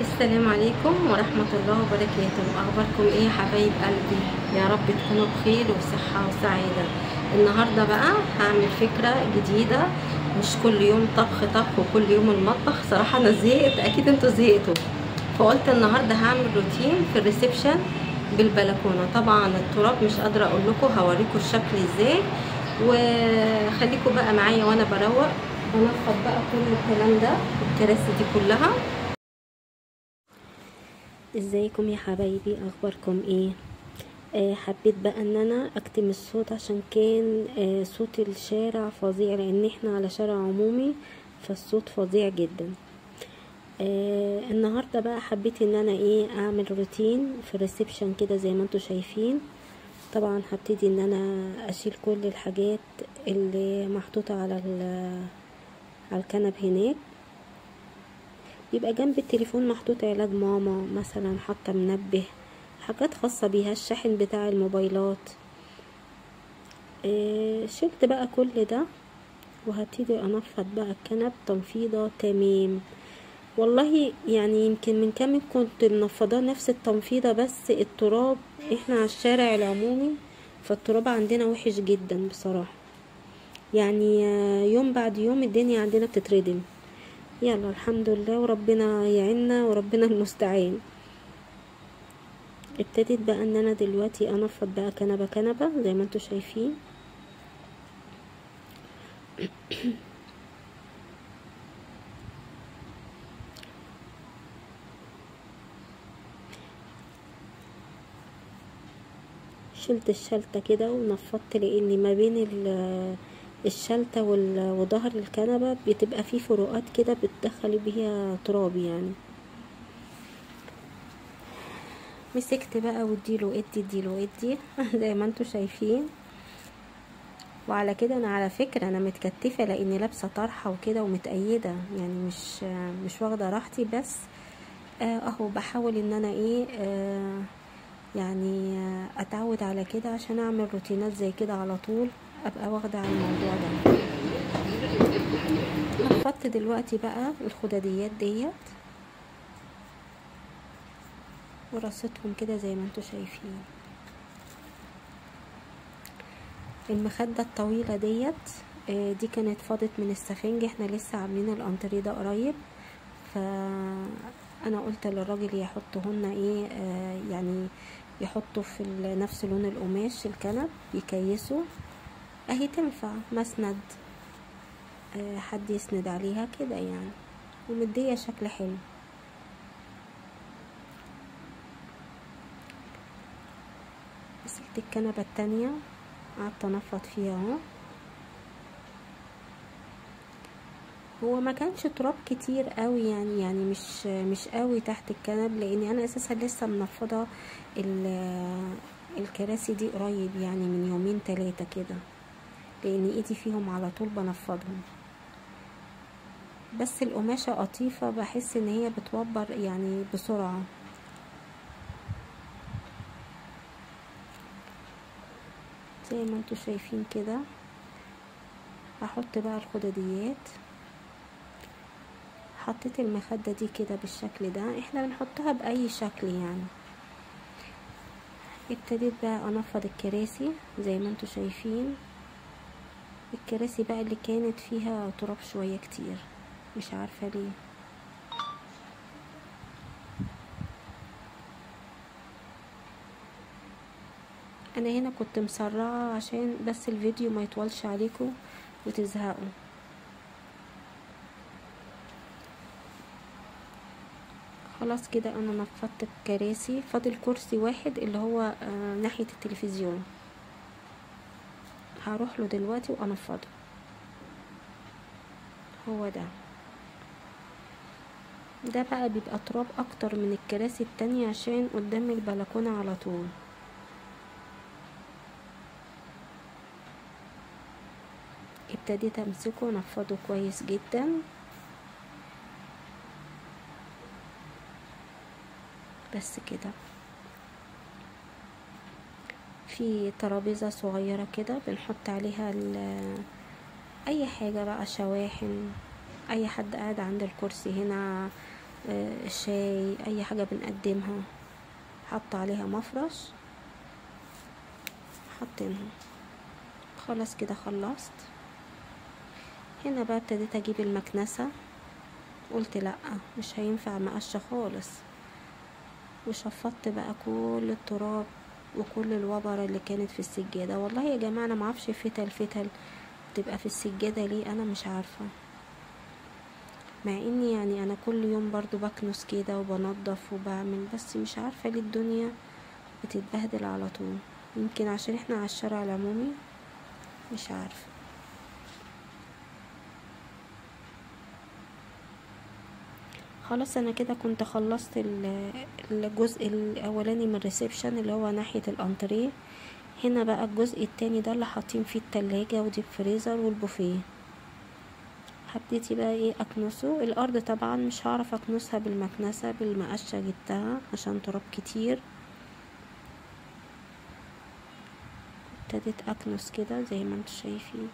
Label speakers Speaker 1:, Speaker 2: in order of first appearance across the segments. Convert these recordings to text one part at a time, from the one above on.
Speaker 1: السلام عليكم ورحمة الله وبركاته. أخباركم إيه يا حبايب قلبي؟ يا رب تكونوا بخير وصحة وسعادة. النهاردة بقى هعمل فكرة جديدة، مش كل يوم طبخ طبخ وكل يوم المطبخ. صراحة أنا زهقت، أكيد انتوا زهقتوا. فقلت النهاردة هعمل روتين في الريسبشن بالبلكونة. طبعا التراب مش قادرة أقول لكم، هوريكم الشكل إزاي، وخليكم بقى معايا وأنا بروق بنفض بقى كل الكلام ده، الكراسي دي كلها. ازيكم يا حبايبي؟ اخباركم ايه؟ حبيت بقى ان انا اكتم الصوت عشان كان صوت الشارع فظيع، لان احنا على شارع عمومي فالصوت فظيع جدا. النهارده بقى حبيت ان انا اعمل روتين في الريسبشن كده زي ما انتوا شايفين. طبعا هبتدي ان انا اشيل كل الحاجات اللي محطوطه على الكنب هناك. بيبقى جنب التليفون محطوط علاج ماما مثلا، حاطه منبه، حاجات خاصة بيها، الشاحن بتاع الموبايلات. شلت بقى كل ده وهبتدي انفض بقى الكنب تنفيضة تمام. والله يعني يمكن من كام كنت منفضاه نفس التنفيضة، بس التراب احنا على الشارع العمومي فالتراب عندنا وحش جدا بصراحة. يعني يوم بعد يوم الدنيا عندنا بتتردم. يلا الحمد لله وربنا يعيننا وربنا المستعان. ابتديت بقى ان انا دلوقتي انفض بقى كنبه كنبه زي ما انتوا شايفين. شلت الشلته كده ونفضت، لان ما بين الشلته وظهر الكنبه بتبقى فيه فروقات كده بتدخلي بيها تراب يعني. مسكت بقى واديله اديله زي ما انتوا شايفين. وعلى كده انا على فكره انا متكتفه لاني لابسه طرحه وكده ومتأيده، يعني مش واخده راحتي، بس اهو بحاول ان انا يعني اتعود على كده عشان اعمل روتينات زي كده على طول، ابقى واخده على الموضوع ده. نفضت دلوقتي بقى الخداديات ديت ورصتهم كده زي ما انتوا شايفين. المخدة الطويلة ديت دي كانت فاضت من السفنج، احنا لسه عاملين الانتريه ده قريب، فانا قلت للراجل يحطهن يعني يحطوا في نفس لون القماش الكنب يكيسوا، اهي تنفع مسند، حد يسند عليها كده يعني، ومديه شكل حلو. مسكت الكنبه التانية قعدت انفض فيها اهو. هو ما كانش تراب كتير قوي يعني مش قوي تحت الكنب، لاني انا اساسا لسه منفضه الكراسي دي قريب، يعني من يومين 3 كده، لان ايدي فيهم على طول بنفضهم. بس القماشة قطيفة، بحس ان هي بتوبر يعني بسرعة. زي ما انتوا شايفين كده. هحط بقى الخداديات. حطيت المخدة دي كده بالشكل ده، احنا بنحطها بأي شكل يعني. ابتديت بقى انفض الكراسي زي ما انتوا شايفين. الكراسي بقى اللي كانت فيها تراب شوية كتير، مش عارفة ليه. انا هنا كنت مسرعة عشان بس الفيديو ما يطولش عليكم وتزهقوا. خلاص كده انا نفضت الكراسي، فاضل كرسي واحد اللي هو ناحية التلفزيون، هروح له دلوقتي وانفضه. هو ده بقى بيبقى تراب اكتر من الكراسي التانية عشان قدام البلكونة على طول. ابتديت امسكه ونفضه كويس جدا. بس كده. في ترابيزة صغيرة كده بنحط عليها اي حاجة بقى، شواحن، اي حد قاعد عند الكرسي هنا، شاي، اي حاجة بنقدمها حط عليها مفرش حطينها. خلاص كده خلصت. هنا بقى ابتديت اجيب المكنسة، قلت لا مش هينفع مقشة خالص، وشفطت بقى كل التراب وكل الوبر اللي كانت في السجادة. والله يا جماعة انا معرفش فتل تبقى في السجادة ليه، انا مش عارفة، مع اني يعني انا كل يوم برضو بكنس كده وبنضف وبعمل، بس مش عارفة ليه الدنيا بتتبهدل على طول. يمكن عشان احنا على الشارع العمومي، مش عارفة. خلاص انا كده كنت خلصت الجزء الاولاني من الريسبشن اللي هو ناحية الانتريه. هنا بقى الجزء التاني ده اللي حاطين فيه التلاجة وديب فريزر والبوفيه. حبيتي بقى ايه اكنسه. الارض طبعا مش هعرف اكنسها بالمكنسة، بالمقشة جبتها عشان تراب كتير. ابتديت اكنس كده زي ما انتوا شايفين.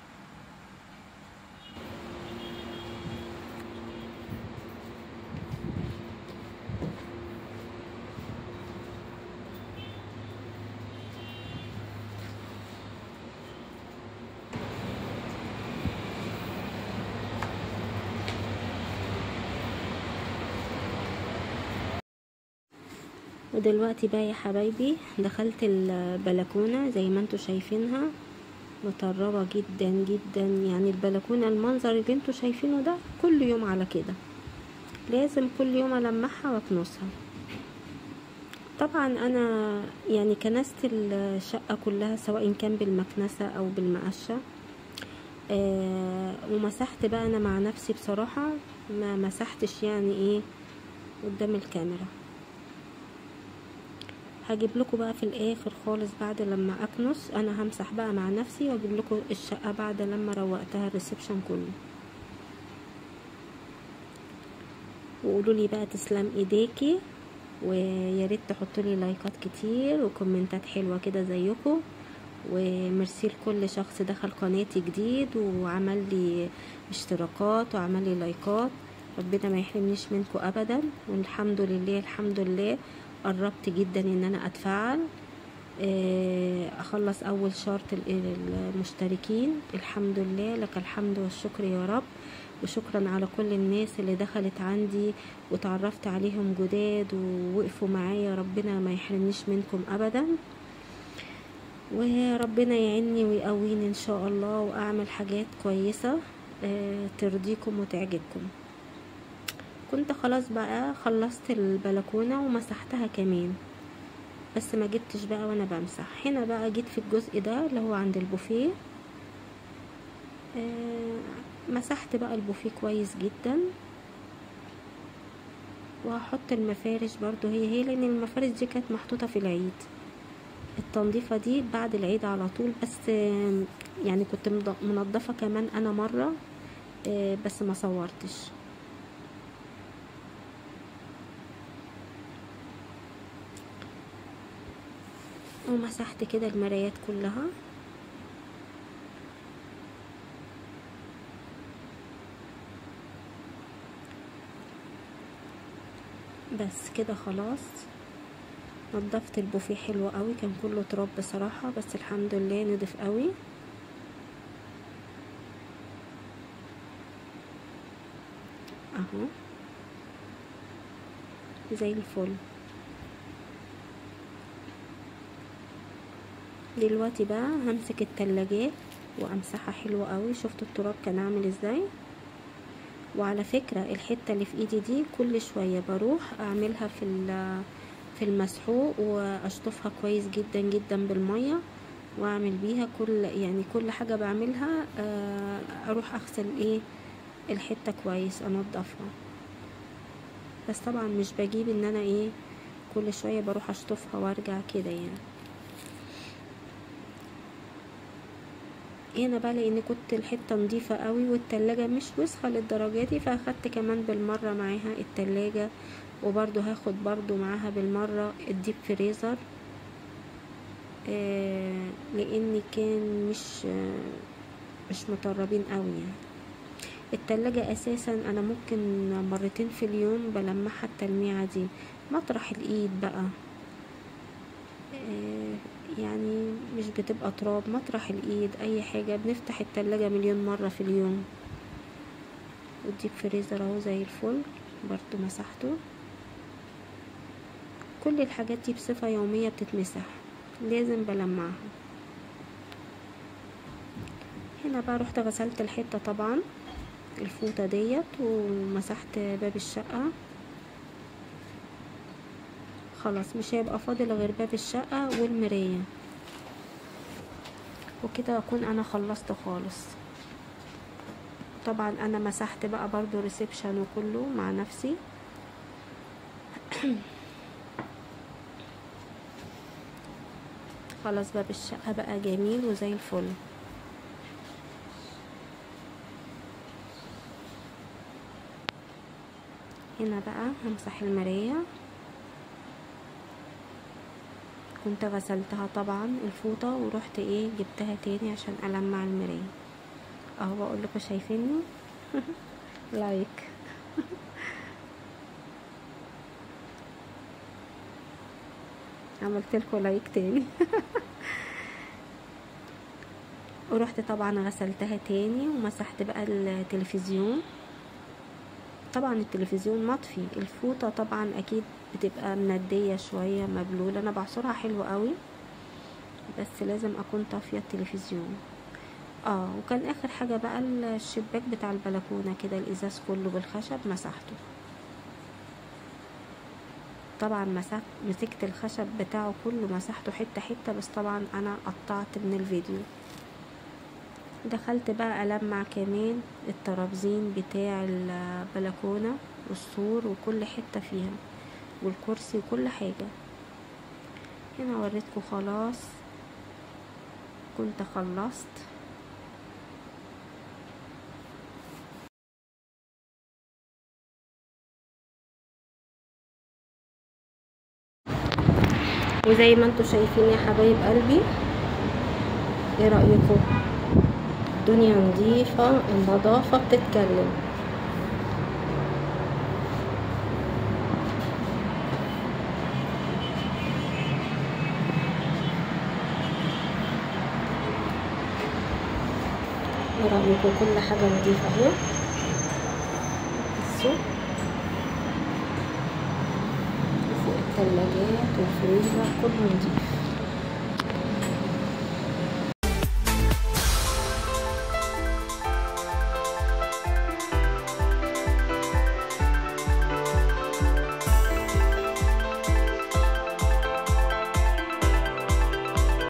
Speaker 1: ودلوقتي بقى يا حبايبي دخلت البلكونة زي ما انتوا شايفينها مطربة جدا جدا. يعني البلكونة المنظر اللي انتوا شايفينه ده كل يوم على كده، لازم كل يوم ألمعها واكنسها. طبعا انا يعني كنست الشقة كلها سواء كان بالمكنسة او بالمقشة. ومسحت بقى انا مع نفسي بصراحة، ما مسحتش يعني ايه قدام الكاميرا. هجيب لكم بقى في الاخر خالص بعد لما اكنس انا همسح بقى مع نفسي واجيب لكم الشقة بعد لما روقتها الريسبشن كله. وقولوا لي بقى تسلم ايديكي، ويا ريت تحطوا لي لايكات كتير وكومنتات حلوه كده زيكم. وميرسي لكل شخص دخل قناتي جديد وعمل لي اشتراكات وعمل لي لايكات. ربنا ما يحرمنيش منكم ابدا. والحمد لله الحمد لله قربت جدا ان انا اتفعل، اخلص اول شرط المشتركين. الحمد لله لك الحمد والشكر يا رب. وشكرا على كل الناس اللي دخلت عندي وتعرفت عليهم جداد ووقفوا معايا. ربنا ما يحرمنيش منكم ابدا، وربنا يعيني ويقويني ان شاء الله واعمل حاجات كويسة ترضيكم وتعجبكم. كنت خلاص بقى خلصت البلكونة ومسحتها كمان، بس ما جبتش بقى وانا بمسح. هنا بقى جيت في الجزء ده اللي هو عند البوفيه. مسحت بقى البوفيه كويس جدا، وهحط المفارش برضو هي لان المفارش دي كانت محطوطة في العيد. التنظيفة دي بعد العيد على طول، بس يعني كنت منظفة كمان انا مرة بس ما صورتش. ومسحت كده المرايات كلها. بس كده خلاص نضفت البوفيه حلو قوي، كان كله تراب بصراحة، بس الحمد لله نضف قوي. اهو زي الفل. دلوقتي بقى همسك التلاجات وامسحها حلو قوي. شفتوا التراب كان عامل ازاي؟ وعلى فكرة الحتة اللي في ايدي دي كل شوية بروح اعملها في المسحوق واشطفها كويس جدا جدا بالمية، واعمل بيها كل حاجة بعملها اروح اغسل الحتة كويس انضفها. بس طبعا مش بجيب ان انا كل شوية بروح اشطفها وارجع كده يعني. هنا بقى لان كنت الحته نظيفه قوي والتلاجة مش وسخه للدرجه دي، فاخدت كمان بالمره معاها التلاجة، وبرضو هاخد برضو معاها بالمره الديب فريزر لان كان مش مطربين قوي يعني. التلاجة اساسا انا ممكن مرتين في اليوم بلمعها التلميعة دي، مطرح الايد بقى، يعني مش بتبقى تراب، مطرح الايد اي حاجة. بنفتح التلاجة مليون مرة في اليوم. والديب فريزر اهو زي الفل برضو مسحته. كل الحاجات دي بصفة يومية بتتمسح، لازم بلمعها. هنا بقى رحت غسلت الحيطة طبعا الفوطة ديت، ومسحت باب الشقة. خلاص مش هيبقى فاضل غير باب الشقة والمراية، وكده اكون انا خلصت خالص. طبعا انا مسحت بقى برضو ريسبشن وكله مع نفسي. خلاص باب الشقة بقى جميل وزي الفل. هنا بقى همسح المراية، كنت غسلتها طبعا الفوطة ورحت جبتها تاني عشان ألمع المراية اهو. بقول لكم شايفيني؟ لايك. عملت لكم لايك تاني. ورحت طبعا غسلتها تاني ومسحت بقى التلفزيون. طبعا التلفزيون مطفي، الفوطة طبعا اكيد بتبقى مندية شوية مبلولة، انا بعصرها حلو قوي بس لازم اكون طافية التلفزيون. وكان اخر حاجة بقى الشباك بتاع البلكونة كده، الازاز كله بالخشب مسحته. طبعا مسكت الخشب بتاعه كله مسحته حتة حتة، بس طبعا انا قطعت من الفيديو. دخلت بقى ألمع كمان الترابزين بتاع البلكونة والسور وكل حتة فيها والكرسي وكل حاجة. هنا وريتكم خلاص كنت خلصت. وزي ما انتوا شايفين يا حبايب قلبي، ايه رأيكم؟ الدنيا نظيفة، النظافة بتتكلم. ايه رأيكم؟ كل حاجة نظيفة اهي. بصوا فوق التلاجات والفريزر كله نظيف.